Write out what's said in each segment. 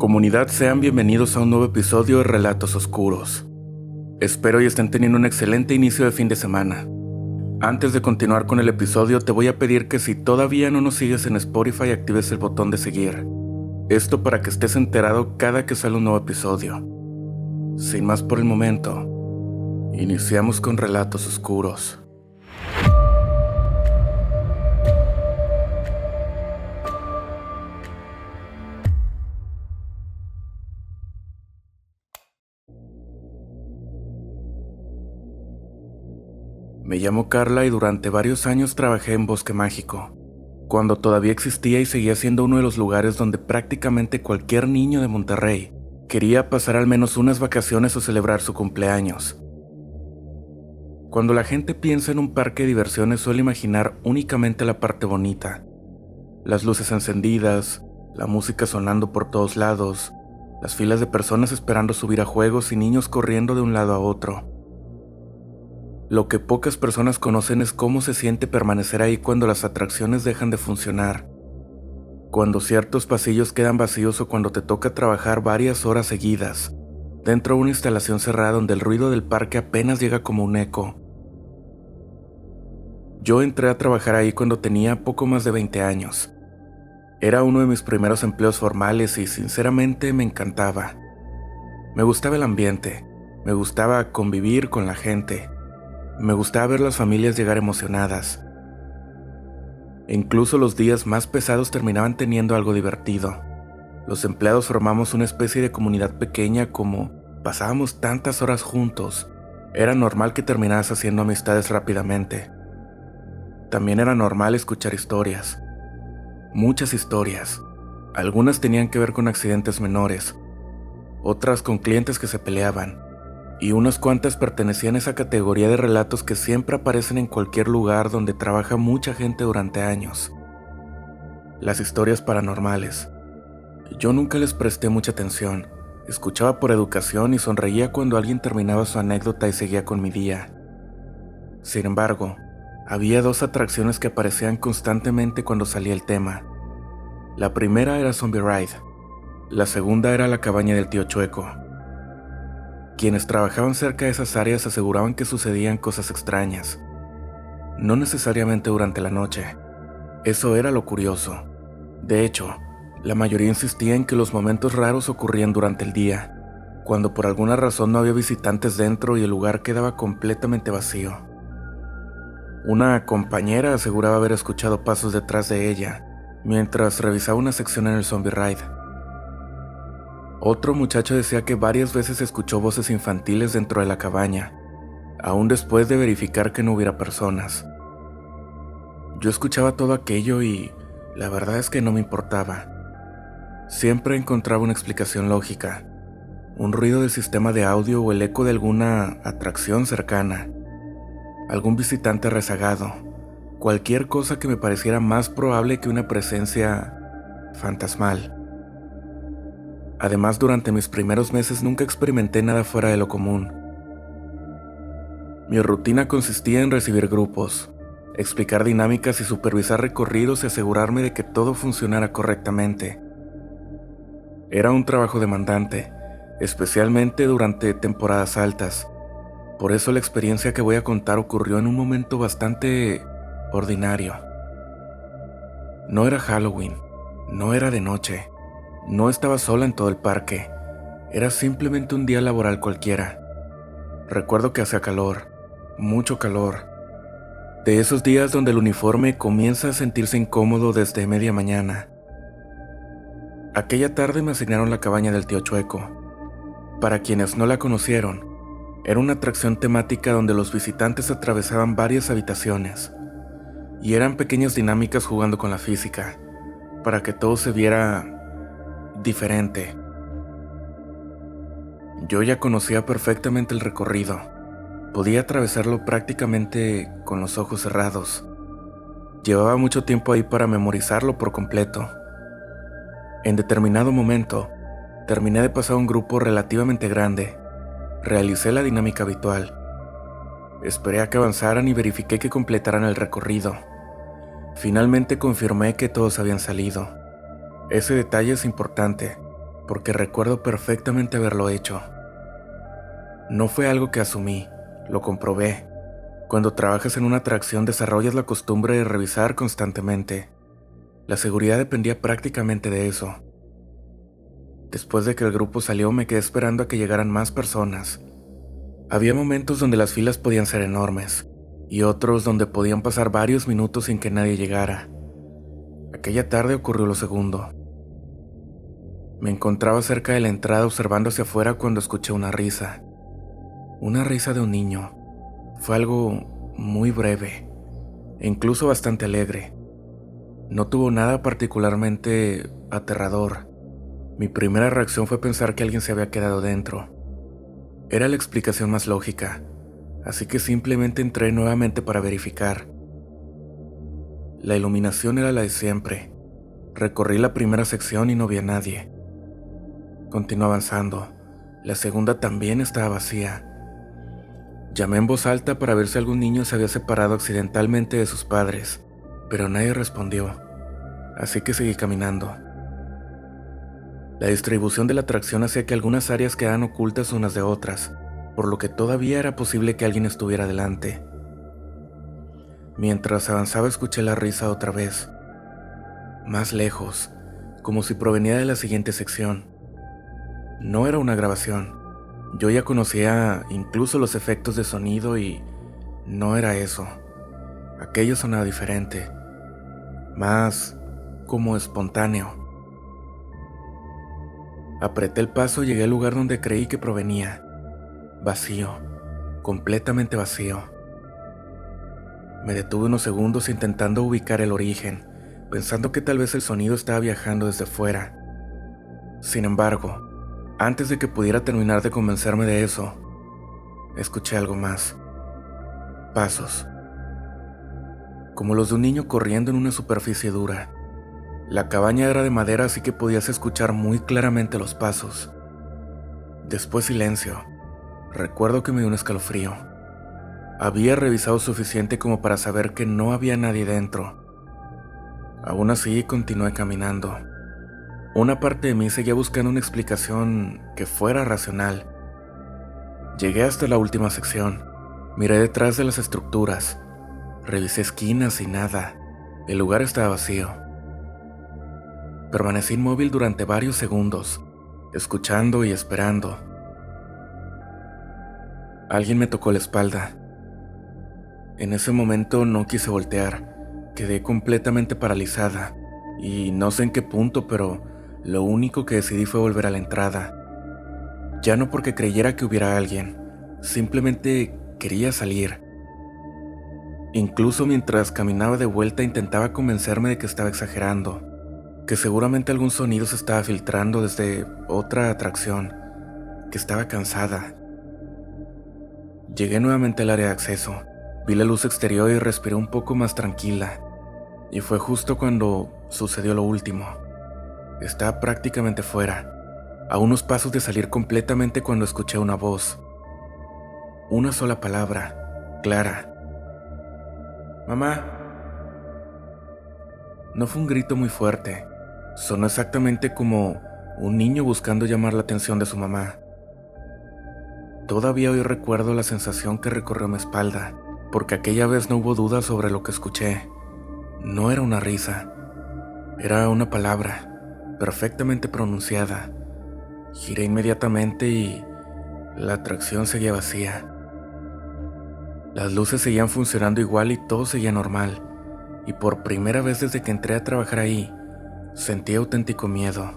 Comunidad, sean bienvenidos a un nuevo episodio de Relatos Oscuros. Espero y estén teniendo un excelente inicio de fin de semana. Antes de continuar con el episodio, te voy a pedir que si todavía no nos sigues en Spotify, actives el botón de seguir. Esto para que estés enterado cada que sale un nuevo episodio. Sin más por el momento, iniciamos con Relatos Oscuros. Me llamo Carla y durante varios años trabajé en Bosque Mágico, cuando todavía existía y seguía siendo uno de los lugares donde prácticamente cualquier niño de Monterrey quería pasar al menos unas vacaciones o celebrar su cumpleaños. Cuando la gente piensa en un parque de diversiones suele imaginar únicamente la parte bonita, las luces encendidas, la música sonando por todos lados, las filas de personas esperando subir a juegos y niños corriendo de un lado a otro. Lo que pocas personas conocen es cómo se siente permanecer ahí cuando las atracciones dejan de funcionar, cuando ciertos pasillos quedan vacíos o cuando te toca trabajar varias horas seguidas, dentro de una instalación cerrada donde el ruido del parque apenas llega como un eco. Yo entré a trabajar ahí cuando tenía poco más de 20 años. Era uno de mis primeros empleos formales y sinceramente me encantaba. Me gustaba el ambiente, me gustaba convivir con la gente. Me gustaba ver las familias llegar emocionadas. E incluso los días más pesados terminaban teniendo algo divertido. Los empleados formamos una especie de comunidad pequeña. Como pasábamos tantas horas juntos, era normal que terminaras haciendo amistades rápidamente. También era normal escuchar historias. Muchas historias. Algunas tenían que ver con accidentes menores, otras con clientes que se peleaban, y unas cuantas pertenecían a esa categoría de relatos que siempre aparecen en cualquier lugar donde trabaja mucha gente durante años. Las historias paranormales. Yo nunca les presté mucha atención, escuchaba por educación y sonreía cuando alguien terminaba su anécdota y seguía con mi día. Sin embargo, había dos atracciones que aparecían constantemente cuando salía el tema. La primera era Zombie Ride, la segunda era la cabaña del tío Chueco. Quienes trabajaban cerca de esas áreas aseguraban que sucedían cosas extrañas. No necesariamente durante la noche. Eso era lo curioso. De hecho, la mayoría insistía en que los momentos raros ocurrían durante el día, cuando por alguna razón no había visitantes dentro y el lugar quedaba completamente vacío. Una compañera aseguraba haber escuchado pasos detrás de ella, mientras revisaba una sección en el Zombie Ride. Otro muchacho decía que varias veces escuchó voces infantiles dentro de la cabaña, aún después de verificar que no hubiera personas. Yo escuchaba todo aquello y la verdad es que no me importaba. Siempre encontraba una explicación lógica, un ruido del sistema de audio o el eco de alguna atracción cercana, algún visitante rezagado, cualquier cosa que me pareciera más probable que una presencia fantasmal. Además, durante mis primeros meses nunca experimenté nada fuera de lo común. Mi rutina consistía en recibir grupos, explicar dinámicas y supervisar recorridos y asegurarme de que todo funcionara correctamente. Era un trabajo demandante, especialmente durante temporadas altas. Por eso la experiencia que voy a contar ocurrió en un momento bastante ordinario. No era Halloween, no era de noche. No estaba sola en todo el parque, era simplemente un día laboral cualquiera. Recuerdo que hacía calor, mucho calor. De esos días donde el uniforme comienza a sentirse incómodo desde media mañana. Aquella tarde me asignaron la cabaña del tío Chueco. Para quienes no la conocieron, era una atracción temática donde los visitantes atravesaban varias habitaciones, y eran pequeñas dinámicas jugando con la física, para que todo se viera diferente. Yo ya conocía perfectamente el recorrido. Podía atravesarlo prácticamente con los ojos cerrados. Llevaba mucho tiempo ahí para memorizarlo por completo. En determinado momento, terminé de pasar un grupo relativamente grande. Realicé la dinámica habitual. Esperé a que avanzaran y verifiqué que completaran el recorrido. Finalmente confirmé que todos habían salido. Ese detalle es importante. porque recuerdo perfectamente haberlo hecho. No fue algo que asumí, lo comprobé. Cuando trabajas en una atracción desarrollas la costumbre de revisar constantemente. La seguridad dependía prácticamente de eso. Después de que el grupo salió me quedé esperando a que llegaran más personas. Había momentos donde las filas podían ser enormes, y otros donde podían pasar varios minutos sin que nadie llegara. Aquella tarde ocurrió lo segundo. Me encontraba cerca de la entrada observando hacia afuera cuando escuché una risa. Una risa de un niño. Fue algo muy breve, e incluso bastante alegre. No tuvo nada particularmente aterrador. Mi primera reacción fue pensar que alguien se había quedado dentro. Era la explicación más lógica, así que simplemente entré nuevamente para verificar. La iluminación era la de siempre. Recorrí la primera sección y no vi a nadie. Continué avanzando. La segunda también estaba vacía. Llamé en voz alta para ver si algún niño se había separado accidentalmente de sus padres, pero nadie respondió, así que seguí caminando. La distribución de la atracción hacía que algunas áreas quedaran ocultas unas de otras, por lo que todavía era posible que alguien estuviera delante. Mientras avanzaba escuché la risa otra vez, más lejos, como si provenía de la siguiente sección. No era una grabación. Yo ya conocía incluso los efectos de sonido y no era eso. Aquello sonaba diferente, más como espontáneo. Apreté el paso y llegué al lugar donde creí que provenía. Vacío, completamente vacío. Me detuve unos segundos intentando ubicar el origen, pensando que tal vez el sonido estaba viajando desde fuera. Sin embargo, antes de que pudiera terminar de convencerme de eso, escuché algo más. Pasos. Como los de un niño corriendo en una superficie dura. La cabaña era de madera, así que podías escuchar muy claramente los pasos. Después silencio. Recuerdo que me dio un escalofrío. Había revisado suficiente como para saber que no había nadie dentro. Aún así, continué caminando. Una parte de mí seguía buscando una explicación que fuera racional. Llegué hasta la última sección. Miré detrás de las estructuras. Revisé esquinas y nada. El lugar estaba vacío. Permanecí inmóvil durante varios segundos, escuchando y esperando. Alguien me tocó la espalda. En ese momento no quise voltear. Quedé completamente paralizada. Y no sé en qué punto, pero lo único que decidí fue volver a la entrada. Ya no porque creyera que hubiera alguien, simplemente quería salir. Incluso mientras caminaba de vuelta intentaba convencerme de que estaba exagerando, que seguramente algún sonido se estaba filtrando desde otra atracción, que estaba cansada. Llegué nuevamente al área de acceso, vi la luz exterior y respiré un poco más tranquila. Y fue justo cuando sucedió lo último. Estaba prácticamente fuera, a unos pasos de salir completamente cuando escuché una voz. Una sola palabra, clara. «Mamá». No fue un grito muy fuerte. Sonó exactamente como un niño buscando llamar la atención de su mamá. Todavía hoy recuerdo la sensación que recorrió mi espalda, porque aquella vez no hubo duda sobre lo que escuché. No era una risa, era una palabra, perfectamente pronunciada. Giré inmediatamente y la atracción seguía vacía. Las luces seguían funcionando igual y todo seguía normal, y por primera vez desde que entré a trabajar ahí, sentí auténtico miedo.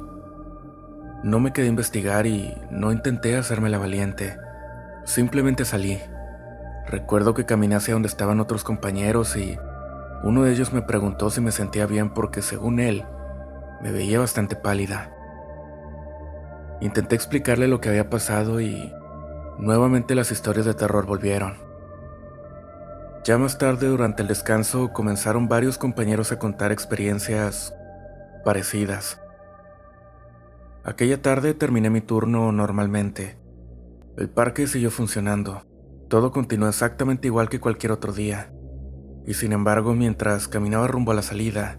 No me quedé a investigar y no intenté hacerme la valiente, simplemente salí. Recuerdo que caminé hacia donde estaban otros compañeros y uno de ellos me preguntó si me sentía bien porque según él, me veía bastante pálida. Intenté explicarle lo que había pasado y nuevamente las historias de terror volvieron. Ya más tarde, durante el descanso, comenzaron varios compañeros a contar experiencias parecidas. Aquella tarde terminé mi turno normalmente. El parque siguió funcionando. Todo continuó exactamente igual que cualquier otro día. Y sin embargo, mientras caminaba rumbo a la salida,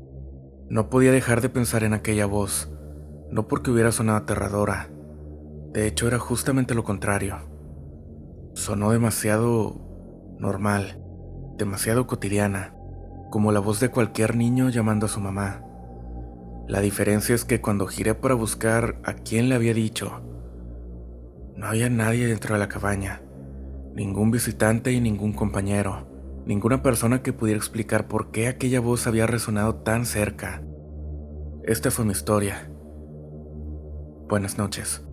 no podía dejar de pensar en aquella voz. No porque hubiera sonado aterradora, de hecho era justamente lo contrario. Sonó demasiado normal, demasiado cotidiana, como la voz de cualquier niño llamando a su mamá. La diferencia es que cuando giré para buscar a quién le había dicho, no había nadie dentro de la cabaña, ningún visitante y ningún compañero, ninguna persona que pudiera explicar por qué aquella voz había resonado tan cerca. Esta fue mi historia. Buenas noches.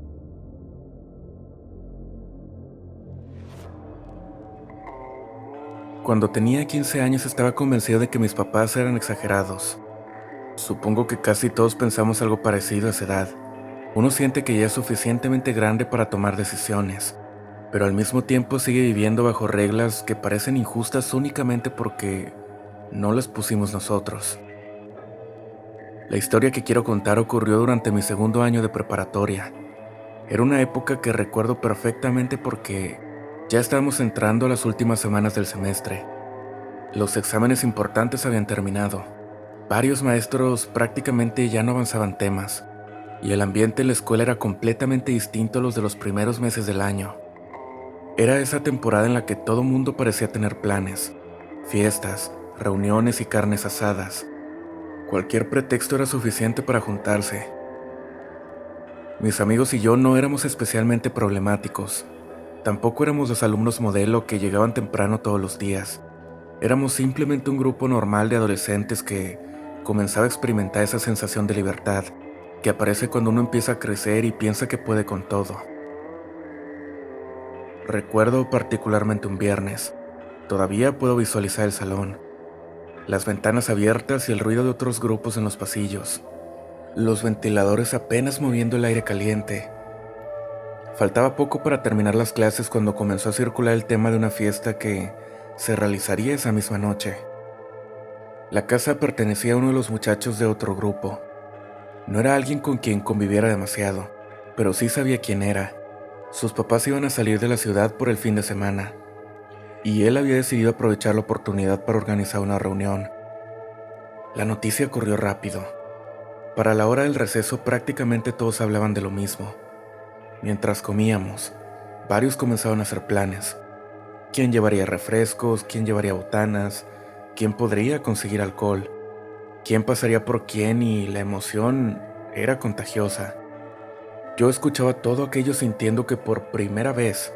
Cuando tenía 15 años estaba convencido de que mis papás eran exagerados. Supongo que casi todos pensamos algo parecido a esa edad. Uno siente que ya es suficientemente grande para tomar decisiones, pero al mismo tiempo sigue viviendo bajo reglas que parecen injustas únicamente porque no las pusimos nosotros. La historia que quiero contar ocurrió durante mi segundo año de preparatoria. Era una época que recuerdo perfectamente porque ya estábamos entrando a las últimas semanas del semestre. Los exámenes importantes habían terminado. Varios maestros prácticamente ya no avanzaban temas, y el ambiente en la escuela era completamente distinto a los de los primeros meses del año. Era esa temporada en la que todo mundo parecía tener planes, fiestas, reuniones y carnes asadas. Cualquier pretexto era suficiente para juntarse. Mis amigos y yo no éramos especialmente problemáticos. Tampoco éramos los alumnos modelo que llegaban temprano todos los días. Éramos simplemente un grupo normal de adolescentes que comenzaba a experimentar esa sensación de libertad que aparece cuando uno empieza a crecer y piensa que puede con todo. Recuerdo particularmente un viernes. Todavía puedo visualizar el salón, las ventanas abiertas y el ruido de otros grupos en los pasillos, los ventiladores apenas moviendo el aire caliente. Faltaba poco para terminar las clases cuando comenzó a circular el tema de una fiesta que se realizaría esa misma noche. La casa pertenecía a uno de los muchachos de otro grupo. No era alguien con quien conviviera demasiado, pero sí sabía quién era. Sus papás iban a salir de la ciudad por el fin de semana, y él había decidido aprovechar la oportunidad para organizar una reunión. La noticia corrió rápido. Para la hora del receso prácticamente todos hablaban de lo mismo. Mientras comíamos, varios comenzaron a hacer planes. ¿Quién llevaría refrescos? ¿Quién llevaría botanas? ¿Quién podría conseguir alcohol? ¿Quién pasaría por quién? Y la emoción era contagiosa. Yo escuchaba todo aquello sintiendo que por primera vez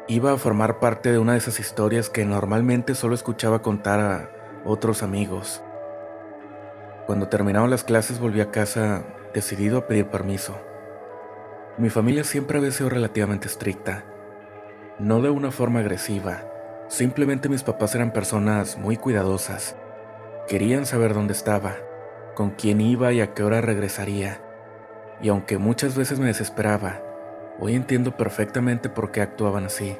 iba a formar parte de una de esas historias que normalmente solo escuchaba contar a otros amigos. Cuando terminaron las clases volví a casa decidido a pedir permiso. Mi familia siempre había sido relativamente estricta, no de una forma agresiva, simplemente mis papás eran personas muy cuidadosas. Querían saber dónde estaba, con quién iba y a qué hora regresaría. Y aunque muchas veces me desesperaba, hoy entiendo perfectamente por qué actuaban así.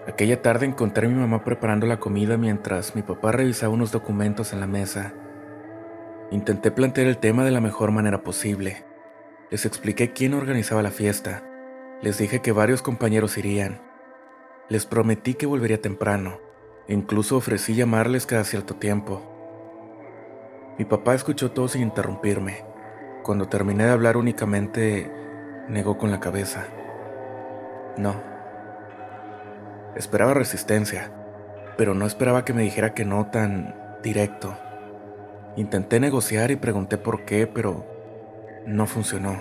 Aquella tarde encontré a mi mamá preparando la comida mientras mi papá revisaba unos documentos en la mesa. Intenté plantear el tema de la mejor manera posible. Les expliqué quién organizaba la fiesta. Les dije que varios compañeros irían. Les prometí que volvería temprano. Incluso ofrecí llamarles cada cierto tiempo. Mi papá escuchó todo sin interrumpirme. Cuando terminé de hablar únicamente negó con la cabeza. No. Esperaba resistencia, pero no esperaba que me dijera que no tan directo. Intenté negociar y pregunté por qué, pero no funcionó.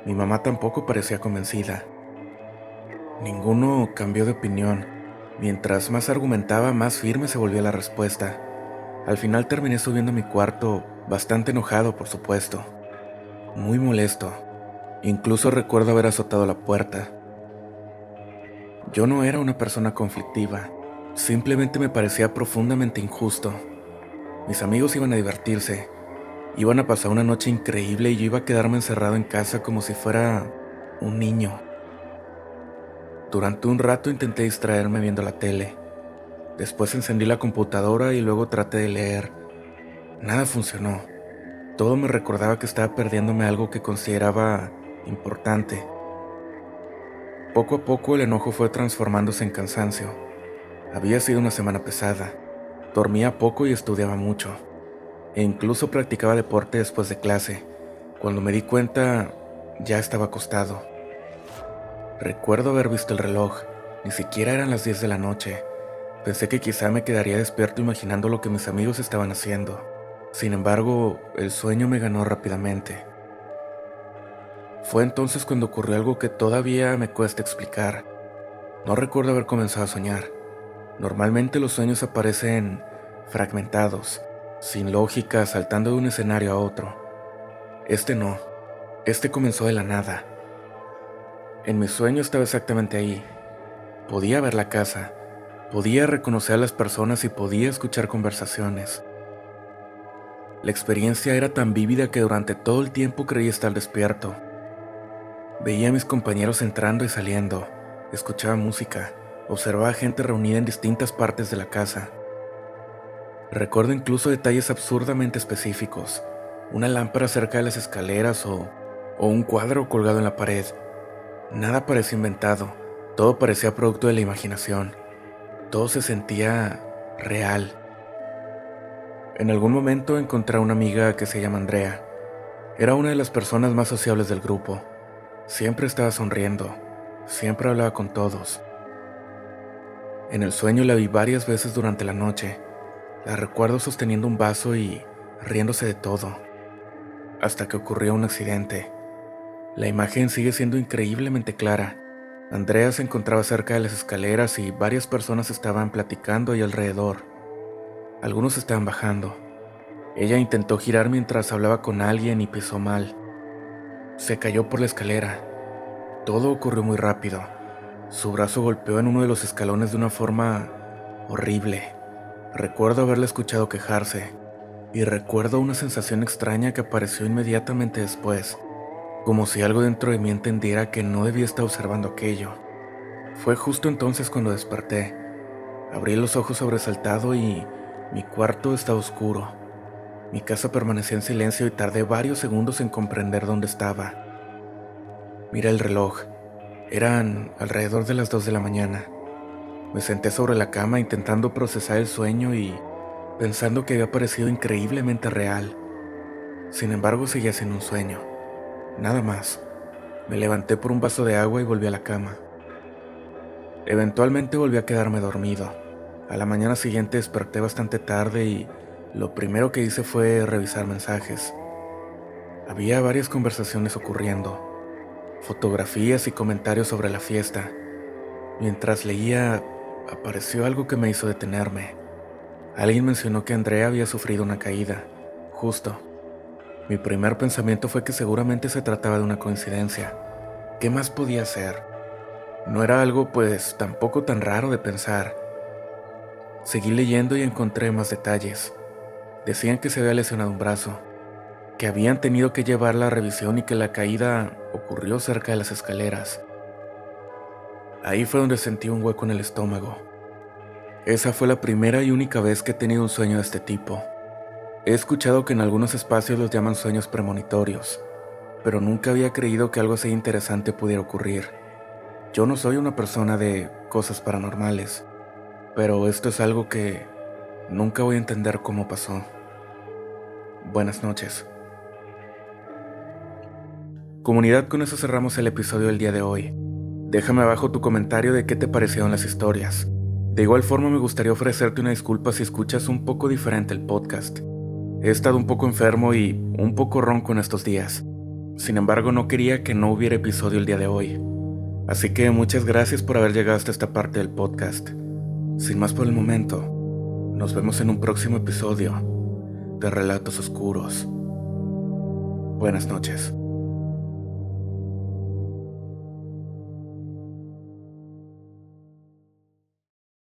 Mi mamá tampoco parecía convencida. Ninguno cambió de opinión. Mientras más argumentaba, más firme se volvía la respuesta. Al final terminé subiendo a mi cuarto, bastante enojado, por supuesto. Muy molesto. Incluso recuerdo haber azotado la puerta. Yo no era una persona conflictiva. Simplemente me parecía profundamente injusto. Mis amigos iban a divertirse. Iban a pasar una noche increíble y yo iba a quedarme encerrado en casa como si fuera un niño. Durante un rato intenté distraerme viendo la tele. Después encendí la computadora y luego traté de leer. Nada funcionó. Todo me recordaba que estaba perdiéndome algo que consideraba importante. Poco a poco el enojo fue transformándose en cansancio. Había sido una semana pesada. Dormía poco y estudiaba mucho. E incluso practicaba deporte después de clase, Cuando me di cuenta, ya estaba acostado. Recuerdo haber visto el reloj, ni siquiera eran las 10 de la noche. Pensé que quizá me quedaría despierto imaginando lo que mis amigos estaban haciendo. Sin embargo, el sueño me ganó rápidamente. Fue entonces cuando ocurrió algo que todavía me cuesta explicar. No recuerdo haber comenzado a soñar. Normalmente los sueños aparecen fragmentados, sin lógica, saltando de un escenario a otro. Este no, este comenzó de la nada. En mi sueño estaba exactamente ahí. Podía ver la casa, podía reconocer a las personas y podía escuchar conversaciones. La experiencia era tan vívida que durante todo el tiempo creí estar despierto. Veía a mis compañeros entrando y saliendo, escuchaba música, observaba gente reunida en distintas partes de la casa. Recuerdo incluso detalles absurdamente específicos, una lámpara cerca de las escaleras o un cuadro colgado en la pared. Nada parecía inventado, todo parecía producto de la imaginación, todo se sentía real. En algún momento encontré a una amiga que se llama Andrea. Era una de las personas más sociables del grupo. Siempre estaba sonriendo, siempre hablaba con todos. En el sueño la vi varias veces durante la noche. La recuerdo sosteniendo un vaso y riéndose de todo, hasta que ocurrió un accidente. La imagen sigue siendo increíblemente clara. Andrea se encontraba cerca de las escaleras y varias personas estaban platicando ahí alrededor. Algunos estaban bajando. Ella intentó girar mientras hablaba con alguien y pisó mal. Se cayó por la escalera. Todo ocurrió muy rápido. Su brazo golpeó en uno de los escalones de una forma horrible. Recuerdo haberla escuchado quejarse, y recuerdo una sensación extraña que apareció inmediatamente después, como si algo dentro de mí entendiera que no debía estar observando aquello. Fue justo entonces cuando desperté. Abrí los ojos sobresaltado y mi cuarto estaba oscuro. Mi casa permanecía en silencio y tardé varios segundos en comprender dónde estaba. Miré el reloj. Eran alrededor de las 2 de la mañana. Me senté sobre la cama intentando procesar el sueño y pensando que había parecido increíblemente real. Sin embargo, seguía siendo un sueño. Nada más. Me levanté por un vaso de agua y volví a la cama. Eventualmente volví a quedarme dormido. A la mañana siguiente desperté bastante tarde y lo primero que hice fue revisar mensajes. Había varias conversaciones ocurriendo, fotografías y comentarios sobre la fiesta. Mientras leía, apareció algo que me hizo detenerme. Alguien mencionó que Andrea había sufrido una caída, justo. Mi primer pensamiento fue que seguramente se trataba de una coincidencia. ¿Qué más podía ser? No era algo, pues, tampoco tan raro de pensar. Seguí leyendo y encontré más detalles. Decían que se había lesionado un brazo, que habían tenido que llevarla a revisión y que la caída ocurrió cerca de las escaleras. Ahí fue donde sentí un hueco en el estómago. Esa fue la primera y única vez que he tenido un sueño de este tipo. He escuchado que en algunos espacios los llaman sueños premonitorios, pero nunca había creído que algo así interesante pudiera ocurrir. Yo no soy una persona de cosas paranormales, pero esto es algo que nunca voy a entender cómo pasó. Buenas noches. Comunidad, con eso cerramos el episodio del día de hoy. Déjame abajo tu comentario de qué te parecieron las historias. De igual forma me gustaría ofrecerte una disculpa si escuchas un poco diferente el podcast. He estado un poco enfermo y un poco ronco en estos días. Sin embargo, no quería que no hubiera episodio el día de hoy. Así que muchas gracias por haber llegado hasta esta parte del podcast. Sin más por el momento, nos vemos en un próximo episodio de Relatos Oscuros. Buenas noches.